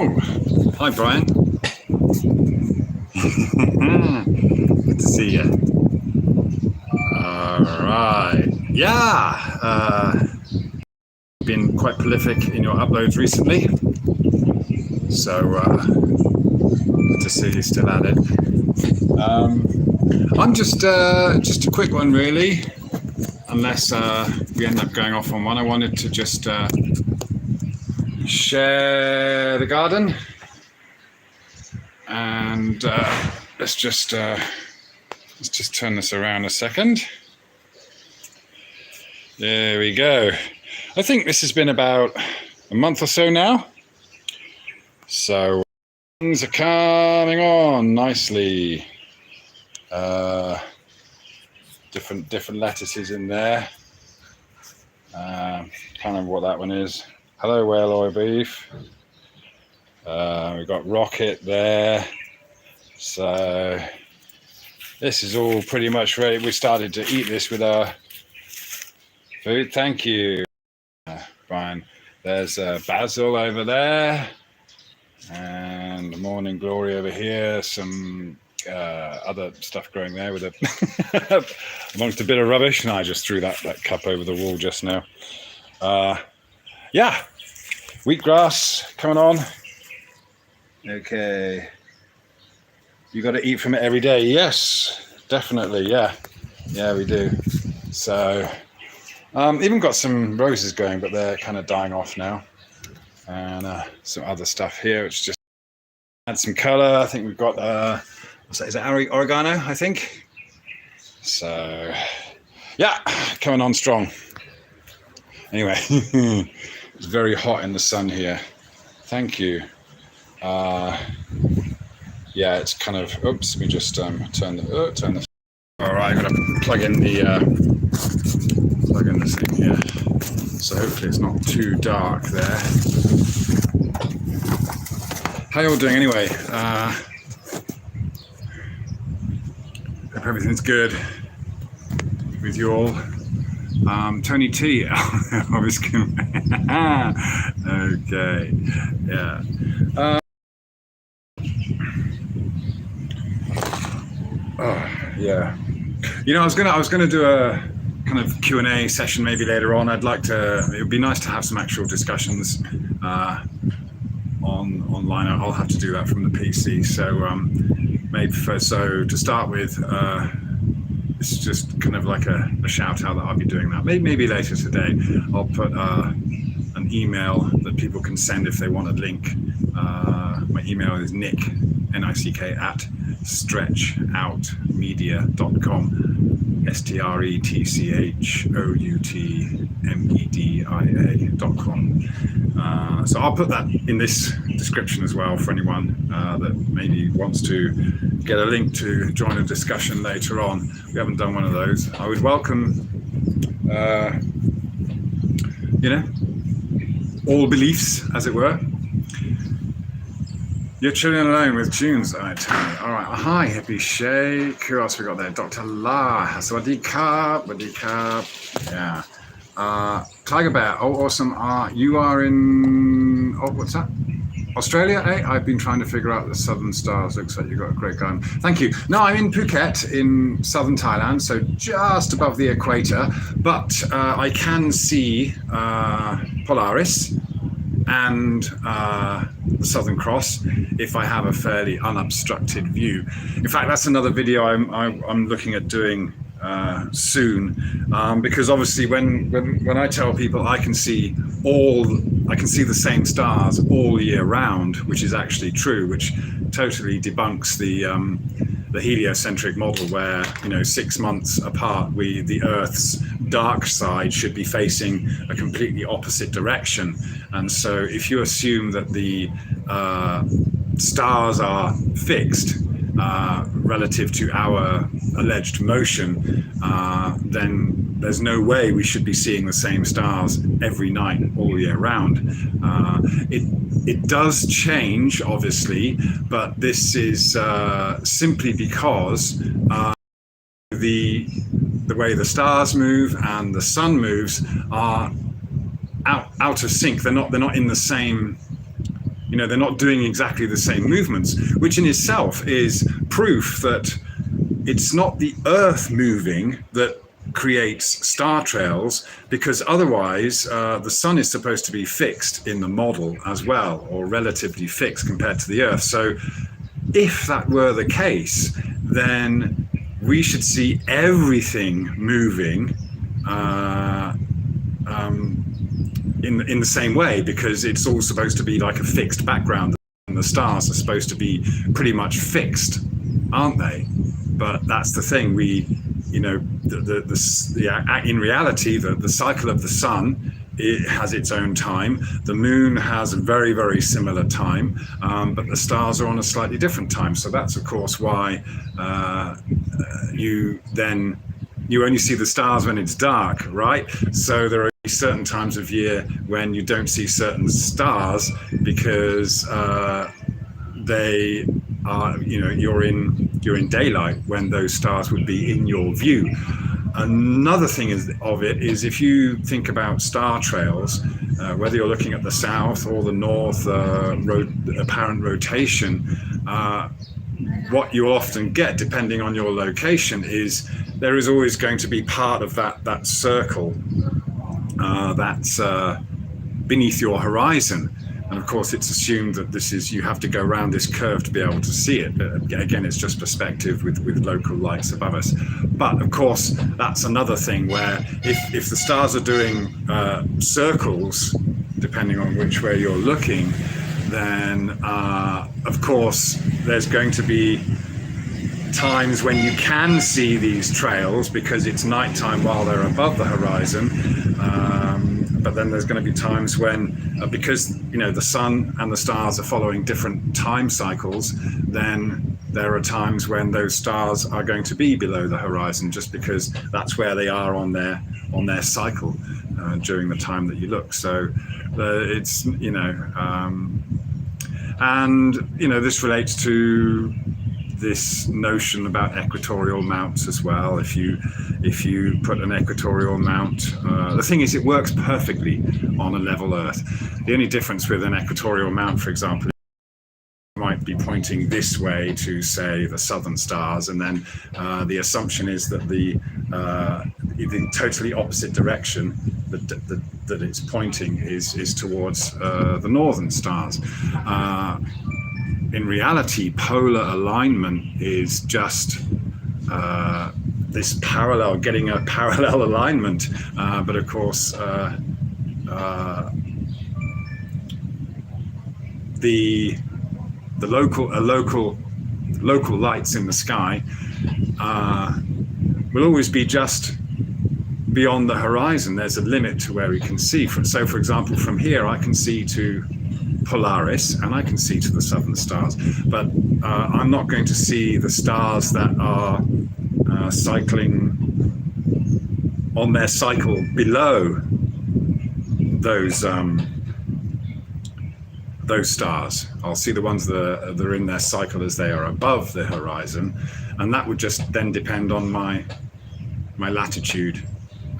Oh, hi Brian. Good to see you. All right. Yeah. Been quite prolific in your uploads recently. So good to see you still at it. I'm just a quick one really, unless we end up going off on one. I wanted to just share the garden, and let's just turn this around a second. There we go. I think this has been about a month or so now, so things are coming on nicely. Different lettuces in there. Can't remember what that one is. Hello, whale oil beef. We've got rocket there. So this is all pretty much ready. We started to eat this with our food. Thank you, Brian. There's basil over there, and the morning glory over here. Some other stuff growing there with a amongst a bit of rubbish, and I just threw that cup over the wall just now. Yeah, wheatgrass coming on. Okay, you got to eat from it every day. Yes, definitely. Yeah, we do. So even got some roses going, but they're kind of dying off now, and some other stuff here. It's just add some color. I think we've got is it oregano, I think. So yeah, coming on strong. Anyway, it's very hot in the sun here. Thank you. Yeah, it's kind of, oops, let me just turn the all right, I'm gonna plug in the thing here, so hopefully it's not too dark there. How you all doing anyway? Hope everything's good with you all. Tony T. Obviously. Okay. Yeah. Yeah. You know, I was gonna do a kind of Q&A session maybe later on. It would be nice to have some actual discussions online. I'll have to do that from the PC. So to start with, it's just kind of like a shout out that I'll be doing that. Maybe later today. I'll put an email that people can send if they want a link. My email is nick, Nick, at stretchoutmedia.com, stretchoutmedia.com. So I'll put that in this description as well for anyone that maybe wants to get a link to join a discussion later on. We haven't done one of those. I would welcome, all beliefs, as it were. You're chilling alone with tunes, I tell you. All right. Hi, Hippie Shake. Who else we got there? Dr. La. Sawadee Ka. Yeah. Tiger Bear. Oh, awesome. You are in, what's that? Australia, eh? I've been trying to figure out the southern stars. Looks like you've got a great garden. Thank you. No, I'm in Phuket in southern Thailand, so just above the equator. But I can see Polaris and the Southern Cross if I have a fairly unobstructed view. In fact, that's another video I'm looking at doing soon, because obviously when I tell people I can see the same stars all year round, which is actually true, which totally debunks the heliocentric model where 6 months apart the Earth's dark side should be facing a completely opposite direction. And so if you assume that the stars are fixed relative to our alleged motion, then there's no way we should be seeing the same stars every night all year round. It does change, obviously, but this is simply because the way the stars move and the sun moves are out of sync. They're not in the same they're not doing exactly the same movements, which in itself is proof that it's not the Earth moving that creates star trails, because otherwise the sun is supposed to be fixed in the model as well, or relatively fixed compared to the Earth. So if that were the case, then we should see everything moving in the same way, because it's all supposed to be like a fixed background, and the stars are supposed to be pretty much fixed, aren't they? But that's the thing. In reality, the cycle of the sun, it has its own time. The moon has a very, very similar time, but the stars are on a slightly different time. So that's, of course, why you only see the stars when it's dark, right? So there are certain times of year when you don't see certain stars, because they are, you're in daylight when those stars would be in your view. Another thing is if you think about star trails, whether you're looking at the south or the north apparent rotation, what you often get, depending on your location, is there is always going to be part of that circle that's beneath your horizon. And of course, it's assumed that you have to go around this curve to be able to see it. But again, it's just perspective with local lights above us. But of course, that's another thing where if the stars are doing circles, depending on which way you're looking, then of course, there's going to be times when you can see these trails because it's nighttime while they're above the horizon. But then there's going to be times when, because the sun and the stars are following different time cycles, then there are times when those stars are going to be below the horizon, just because that's where they are on their cycle during the time that you look. So it's and this relates to this notion about equatorial mounts as well. If you put an equatorial mount, the thing is, it works perfectly on a level Earth. The only difference with an equatorial mount, for example, might be pointing this way to, say, the southern stars, and then the assumption is that the totally opposite direction that it's pointing is towards the northern stars. In reality, polar alignment is just this getting a parallel alignment. But of course, the local lights in the sky will always be just beyond the horizon. There's a limit to where we can see. So, for example, from here, I can see to Polaris and I can see to the southern stars, but I'm not going to see the stars that are cycling on their cycle below those stars. I'll see the ones that are in their cycle as they are above the horizon, and that would just then depend on my latitude.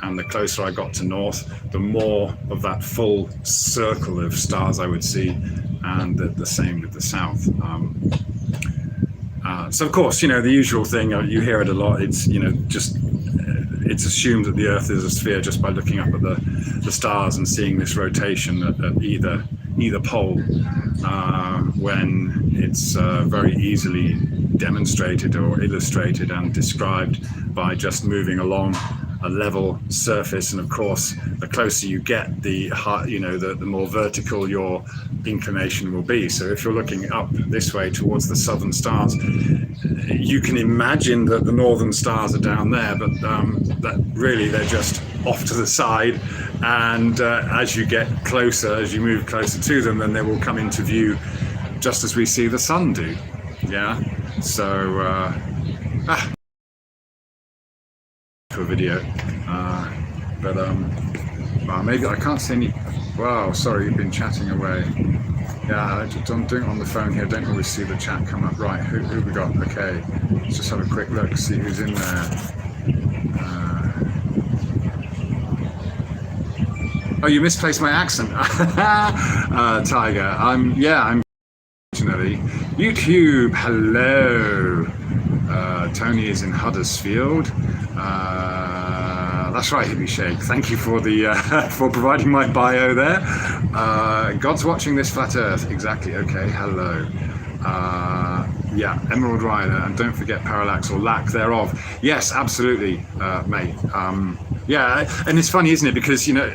And the closer I got to north, the more of that full circle of stars I would see, and the same with the south. So of course, the usual thing, you hear it a lot, it's it's assumed that the Earth is a sphere just by looking up at the stars and seeing this rotation at either pole, when it's very easily demonstrated or illustrated and described by just moving along a level surface. And of course, the closer you get, the more vertical your inclination will be. So if you're looking up this way towards the southern stars, you can imagine that the northern stars are down there, but that really they're just off to the side. And as you get closer, as you move closer to them, then they will come into view just as we see the sun do. Yeah. So for video, but well, maybe I can't see any. Wow, sorry, you've been chatting away. Yeah, I'm doing it on the phone here. Don't always see the chat come up. Right, who we got? Okay, let's just have a quick look, see who's in there. Oh, you misplaced my accent. Tiger. I'm unfortunately. YouTube, hello. Tony is in Huddersfield. That's right, Hippie Shake. Thank you for the for providing my bio there. God's watching this flat Earth. Exactly. Okay. Hello. Yeah, Emerald Rider, and don't forget parallax or lack thereof. Yes, absolutely, mate. Yeah, and it's funny, isn't it? Because, you know,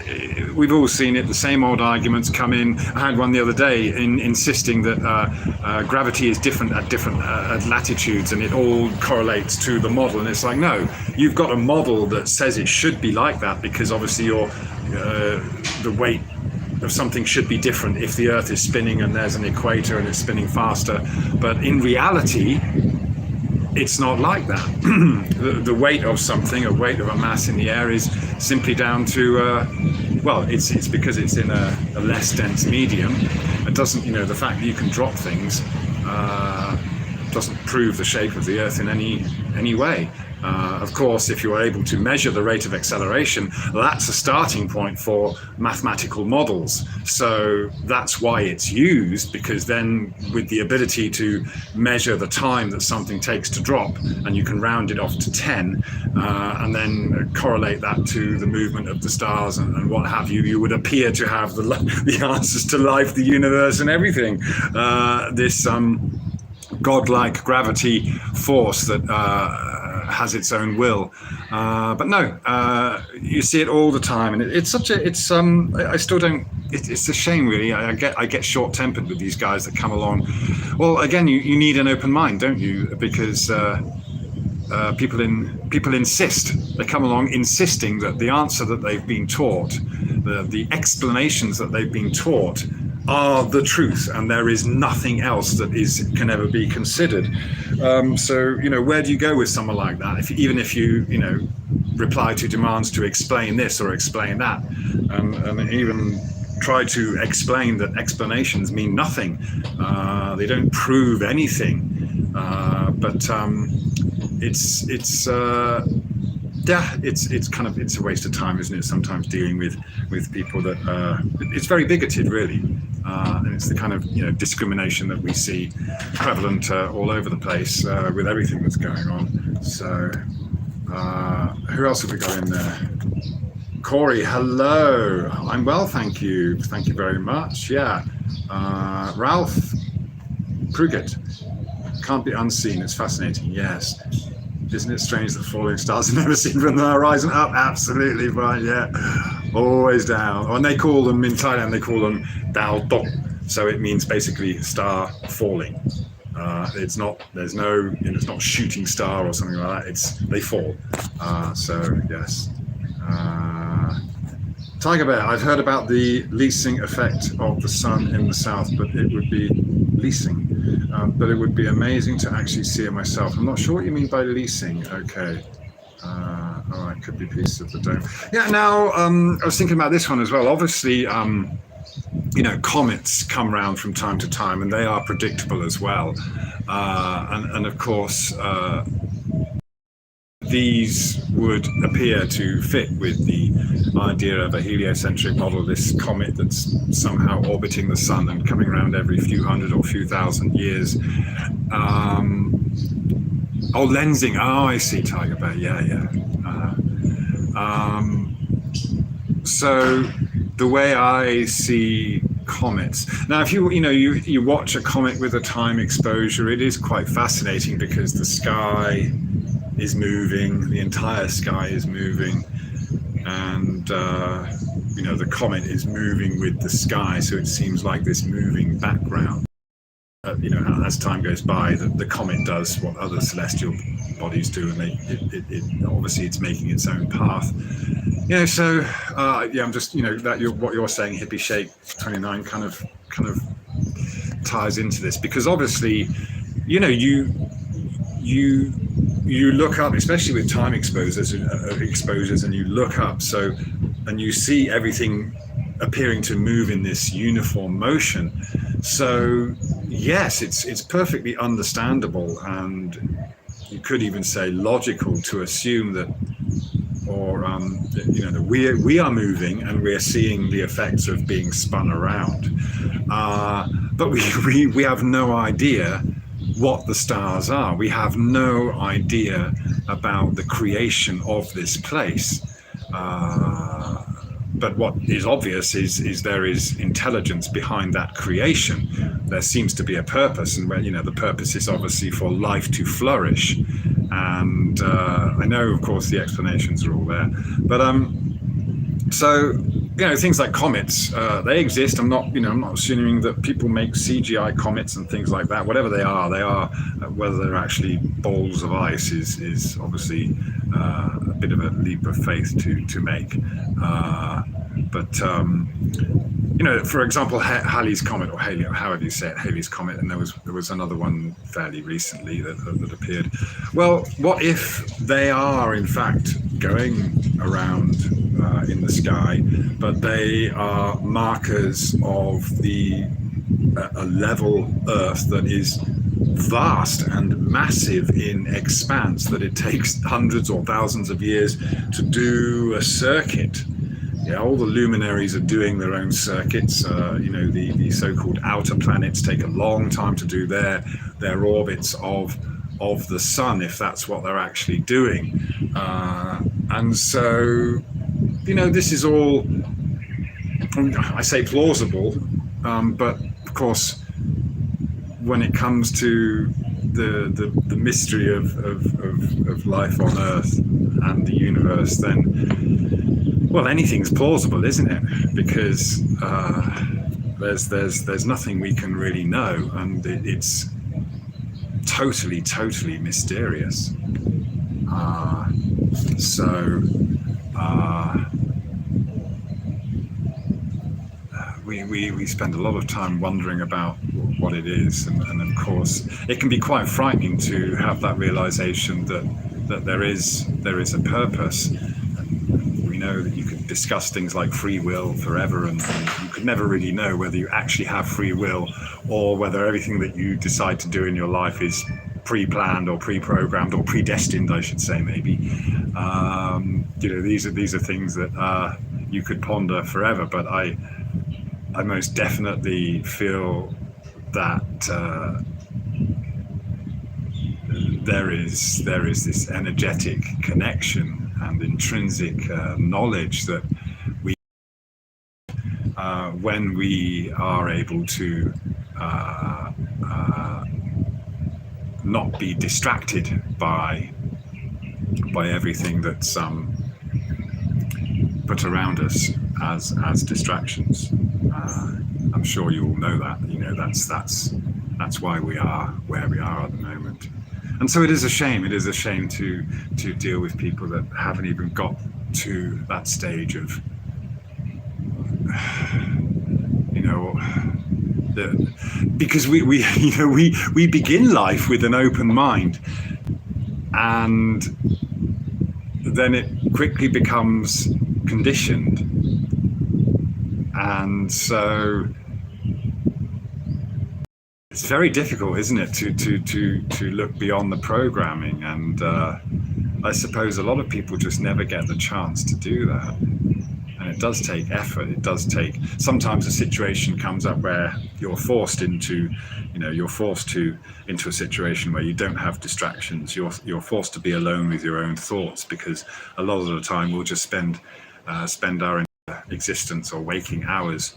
we've all seen it, the same old arguments come in. I had one the other day insisting that gravity is different at different latitudes, and it all correlates to the model. And it's like, no, you've got a model that says it should be like that, because obviously the weight of something should be different if the Earth is spinning and there's an equator and it's spinning faster. But in reality, it's not like that. The weight of something, a weight of a mass in the air, is simply down to, well, it's because it's in a less dense medium. It doesn't, you know, the fact that you can drop things doesn't prove the shape of the Earth in any way. Of course, if you're able to measure the rate of acceleration, that's a starting point for mathematical models. So that's why it's used, because then with the ability to measure the time that something takes to drop, and you can round it off to 10, and then correlate that to the movement of the stars and what have you, you would appear to have the answers to life, the universe, and everything. This godlike gravity force that has its own will, but no, you see it all the time, and it's such a, it's I still don't, it's a shame really. I get short-tempered with these guys that come along. Well, again, you need an open mind, don't you? Because people insist, they come along insisting that the answer that they've been taught, the explanations that they've been taught, are the truth, and there is nothing else that can ever be considered. So, you know, where do you go with someone like that? Even if you reply to demands to explain this or explain that, and even try to explain that explanations mean nothing. They don't prove anything. But it's kind of, it's a waste of time, isn't it? Sometimes dealing with people that it's very bigoted, really, and it's the kind of discrimination that we see prevalent all over the place with everything that's going on. So, who else have we got in there? Corey, hello. I'm well, thank you. Thank you very much. Yeah, Ralph Pruget. Can't be unseen. It's fascinating. Yes. Isn't it strange that falling stars are never seen from the horizon up? Absolutely right, yeah. Always down. And they call them, in Thailand, they call them Dao Tok. So it means basically star falling. It's not, there's no, it's not shooting star or something like that. They fall. So, yes. Tiger Bear, I've heard about the leasing effect of the sun in the south, but it would be leasing. But it would be amazing to actually see it myself. I'm not sure what you mean by leasing. Okay. All right, could be pieces of the dome. Yeah, now, I was thinking about this one as well. Obviously, comets come around from time to time, and they are predictable as well. And of course, these would appear to fit with the idea of a heliocentric model, this comet that's somehow orbiting the sun and coming around every few hundred or few thousand years. Lensing. Oh, I see, Tiger Bear. Yeah. So the way I see comets. Now, if you watch a comet with a time exposure, it is quite fascinating because the sky is moving, the entire sky is moving, and the comet is moving with the sky, so it seems like this moving background. As time goes by, the comet does what other celestial bodies do, and it obviously it's making its own path. So I'm just what you're saying, Hippie Shake 29 kind of ties into this, because obviously you look up, especially with time exposures, and you look up, and you see everything appearing to move in this uniform motion. So yes, it's perfectly understandable, and you could even say logical, to assume that that we are moving and we are seeing the effects of being spun around, but we have no idea what the stars are. We have no idea about the creation of this place. But what is obvious is there is intelligence behind that creation. There seems to be a purpose, and the purpose is obviously for life to flourish. And I know, of course, the explanations are all there, but so things like comets, they exist. I'm not assuming that people make CGI comets and things like that. Whatever they are. Whether they're actually balls of ice is obviously a bit of a leap of faith to make. But for example, Halley's Comet, or Halley, however you say it, Halley's Comet, and there was another one fairly recently that appeared. Well, what if they are in fact going around in the sky, but they are markers of a level Earth that is vast and massive in expanse, that it takes hundreds or thousands of years to do a circuit. Yeah, all the luminaries are doing their own circuits. The so-called outer planets take a long time to do their orbits of the sun, if that's what they're actually doing. And so, this is all, I say plausible, but of course, when it comes to the mystery of life on Earth and the universe, then, well, anything's plausible, isn't it? Because there's nothing we can really know, and it's totally mysterious. We spend a lot of time wondering about what it is, and of course it can be quite frightening to have that realization that there is a purpose. And we know that you could discuss things like free will forever, and you could never really know whether you actually have free will, or whether everything that you decide to do in your life is pre-planned or pre-programmed or predestined, I should say, maybe. These are things that you could ponder forever, but I most definitely feel that there is this energetic connection and intrinsic knowledge that when we are able to not be distracted by everything that's put around us as distractions. I'm sure you all know that. That's why we are where we are at the moment. And so it is a shame. It is a shame to deal with people that haven't even got to that stage of, because we begin life with an open mind, and then it quickly becomes conditioned, and so it's very difficult, isn't it, to look beyond the programming, and I suppose a lot of people just never get the chance to do that. And it does take effort. It does take, sometimes a situation comes up where you're forced into a situation where you don't have distractions. You're forced to be alone with your own thoughts, because a lot of the time we'll just spend our existence or waking hours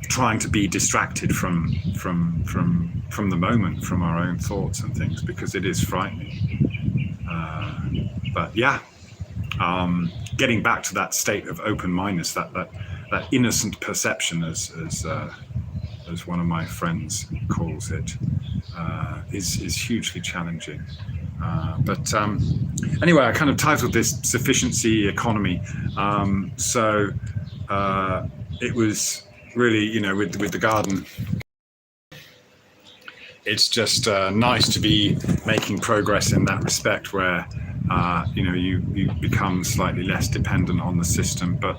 trying to be distracted from the moment, from our own thoughts and things, because it is frightening. But yeah. Getting back to that state of open-mindedness, that innocent perception, as one of my friends calls it, is hugely challenging. But anyway, I kind of titled this "Sufficiency Economy." So it was really, with the garden, it's just nice to be making progress in that respect, where you become slightly less dependent on the system. But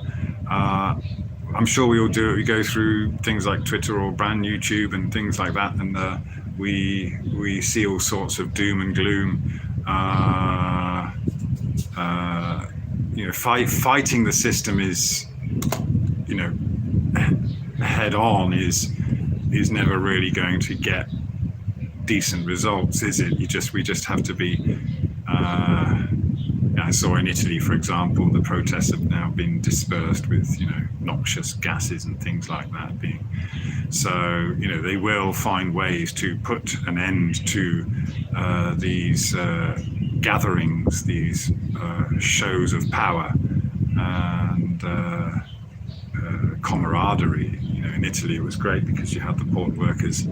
I'm sure we all do it. We go through things like Twitter or brand YouTube and things like that, and we see all sorts of doom and gloom fighting the system is, you know, head on is never really going to get decent results, is it? We just have to be. I saw in Italy, for example, the protests have now been dispersed with, noxious gases and things like that being. So, they will find ways to put an end to these gatherings, these shows of power and camaraderie. In Italy, it was great because you had the port workers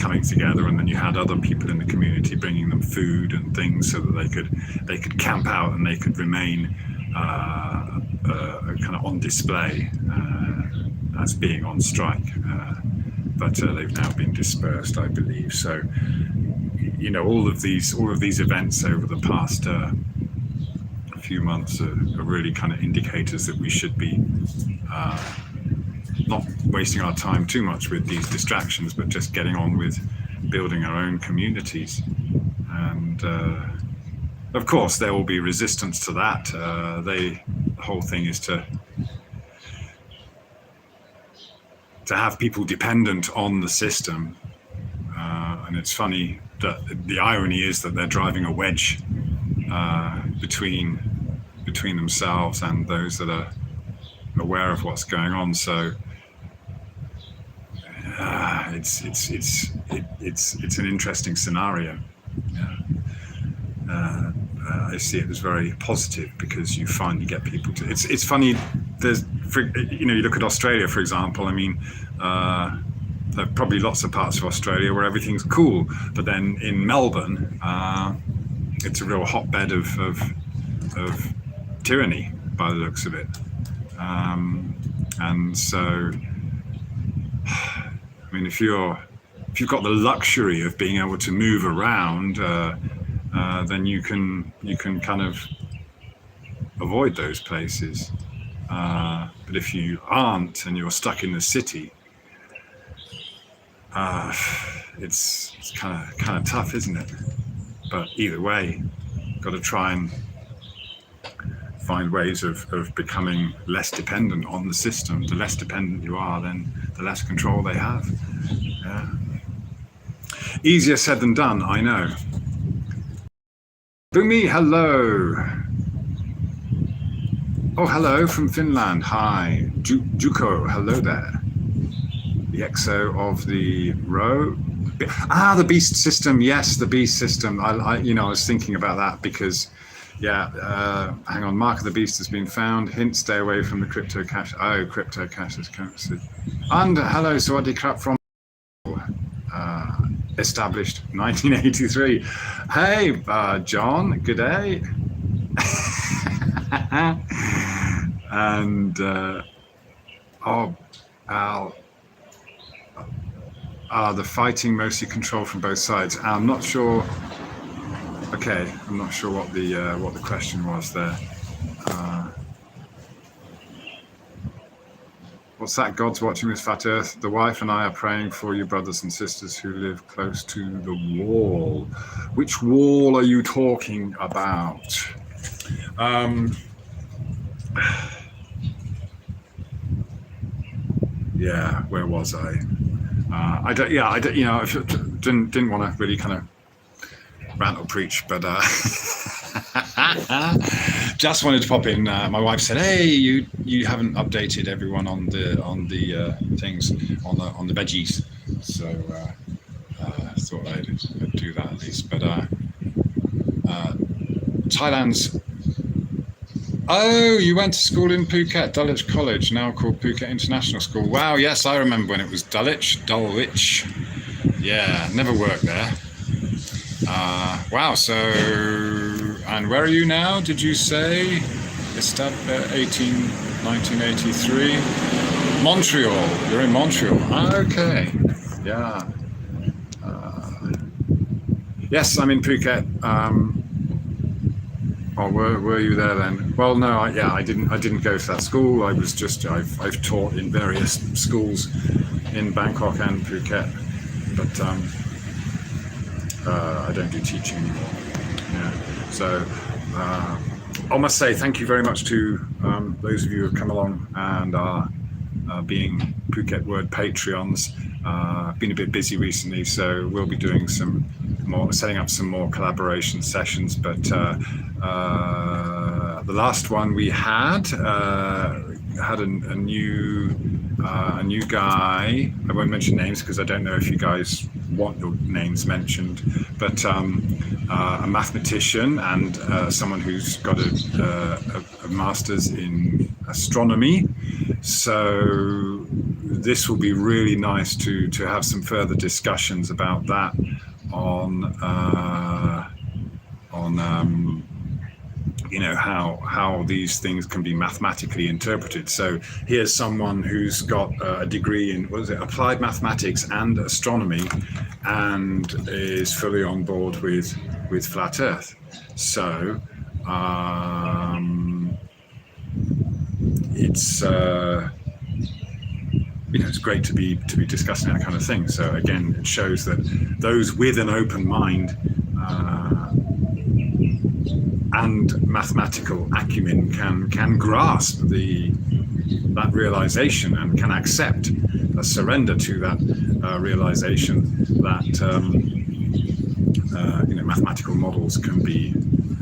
coming together, and then you had other people in the community bringing them food and things so that they could camp out and they could remain kind of on display as being on strike. But they've now been dispersed, I believe. So, all of these events over the past few months are really kind of indicators that we should be not wasting our time too much with these distractions, but just getting on with building our own communities. And of course, there will be resistance to that. The whole thing is to have people dependent on the system. And it's funny that the irony is that they're driving a wedge between themselves and those that are aware of what's going on. So it's an interesting scenario. I see it as very positive because you finally get people to. It's funny. You look at Australia, for example. I mean, there are probably lots of parts of Australia where everything's cool, but then in Melbourne, it's a real hotbed of tyranny by the looks of it. And so, I mean, if you've got the luxury of being able to move around, then you can kind of avoid those places. But if you aren't and you're stuck in the city, it's kind of tough, isn't it? But either way, got to try and find ways of becoming less dependent on the system. The less dependent you are, then the less control they have. Yeah. Easier said than done, I know. Boomy, hello. Oh, hello from Finland. Hi. Juko, hello there. The exo of the row. The beast system. Yes, the beast system. I was thinking about that because, hang on. Mark of the beast has been found. Hint: stay away from the crypto cash. Oh, crypto cash is counted. And hello, Sawadee Krap from established 1983. Hey, John. Good day. And Al. The fighting mostly controlled from both sides. I'm not sure. Okay, I'm not sure what the question was there. What's that? God's watching this fat earth. The wife and I are praying for you, brothers and sisters who live close to the wall. Which wall are you talking about? Where was I? I didn't want to really kind of rant or preach, but just wanted to pop in. My wife said, "Hey, you haven't updated everyone on the things on the veggies," so I thought I'd do that at least. But Thailand's. Oh, you went to school in Phuket, Dulwich College, now called Phuket International School. Wow, yes, I remember when it was Dulwich. Yeah, never worked there. Wow, so, and where are you now, did you say? 1983. Montreal, you're in Montreal. Okay, yeah. Yes, I'm in Phuket. Were you there then? Well, no, I didn't go to that school. I was just, I've taught in various schools in Bangkok and Phuket, but I don't do teaching anymore. Yeah. So I must say thank you very much to those of you who have come along and are being Phuket Word Patreons. Been a bit busy recently, so we'll be doing some more, setting up some more collaboration sessions. But the last one we had a new guy. I won't mention names because I don't know if you guys want your names mentioned, but a mathematician and someone who's got a master's in astronomy. So this will be really nice to have some further discussions about that on how these things can be mathematically interpreted. So here's someone who's got a degree in applied mathematics and astronomy, and is fully on board with flat Earth. So it's it's great to be discussing that kind of thing. So again, it shows that those with an open mind and mathematical acumen can grasp that realization and can accept a surrender to that realization that mathematical models can be.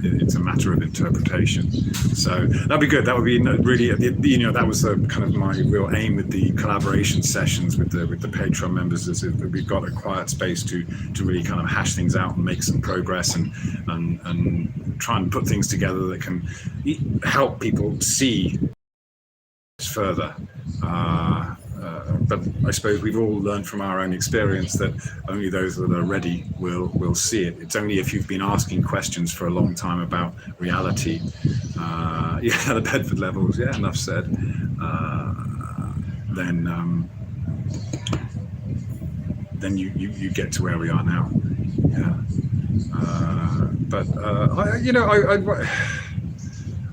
It's a matter of interpretation. So that'd be good. That would be really, that was the kind of my real aim with the collaboration sessions with the Patreon members, is that we've got a quiet space to really kind of hash things out and make some progress and try and put things together that can help people see further. But I suppose we've all learned from our own experience that only those that are ready will see it. It's only if you've been asking questions for a long time about reality. The Bedford levels. Yeah, enough said. Then you get to where we are now. Yeah.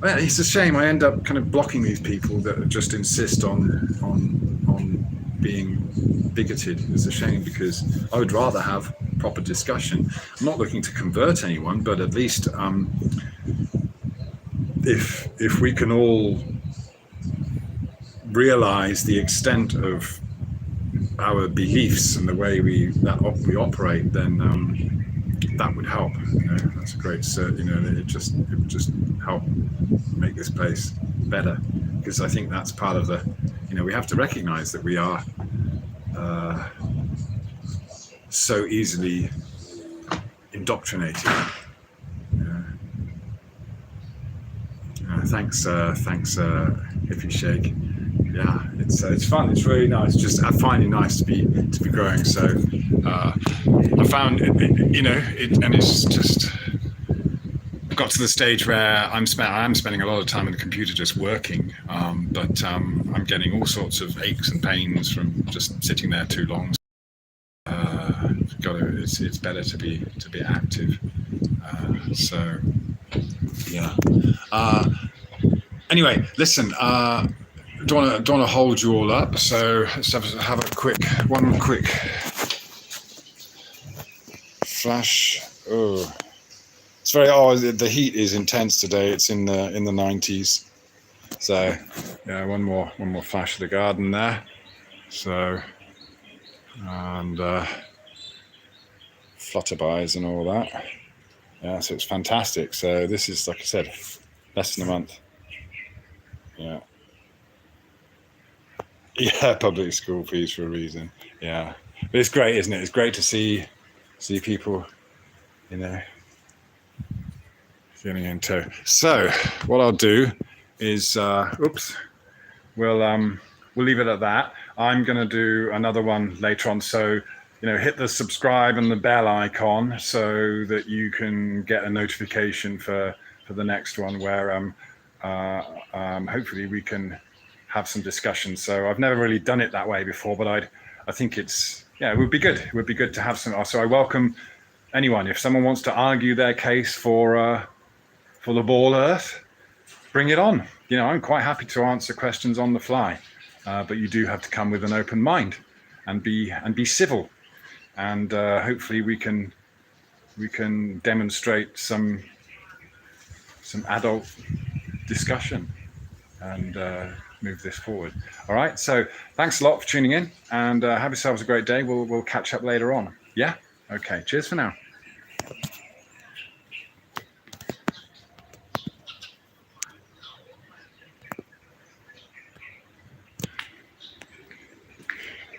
It's a shame. I end up kind of blocking these people that just insist on being bigoted. It's a shame because I would rather have proper discussion. I'm not looking to convert anyone, but at least if we can all realize the extent of our beliefs and the way we operate, then that would help. That's a great. It would just help make this place better, because I think that's part of the. We have to recognize that we are so easily indoctrinated. Thanks, Hippie Shake. Yeah, it's fun. It's really nice. Just I find it nice to be growing. So I found and it's just got to the stage where I am spending a lot of time on the computer just working, but I'm getting all sorts of aches and pains from just sitting there too long. It's better to be active. So yeah. Anyway, listen. Don't want to hold you all up. So let's have one quick flash. Oh. It's the heat is intense today. It's in the 90s. So yeah, one more flash of the garden there. So and flutterbys and all that. Yeah, so it's fantastic. So this is, like I said, less than a month. Yeah. Yeah, public school fees for a reason. Yeah, but it's great, isn't it? It's great to see people, feeling in tow. So what I'll do is, we'll leave it at that. I'm going to do another one later on. So, hit the subscribe and the bell icon so that you can get a notification for the next one, where hopefully we can have some discussion. So I've never really done it that way before, but I think it would be good. It would be good to have some. So I welcome anyone. If someone wants to argue their case for the ball Earth, bring it on. I'm quite happy to answer questions on the fly, but you do have to come with an open mind and be civil, and hopefully we can demonstrate some adult discussion and move this forward. All right. So thanks a lot for tuning in, and have yourselves a great day. We'll catch up later on. Yeah. Okay. Cheers for now.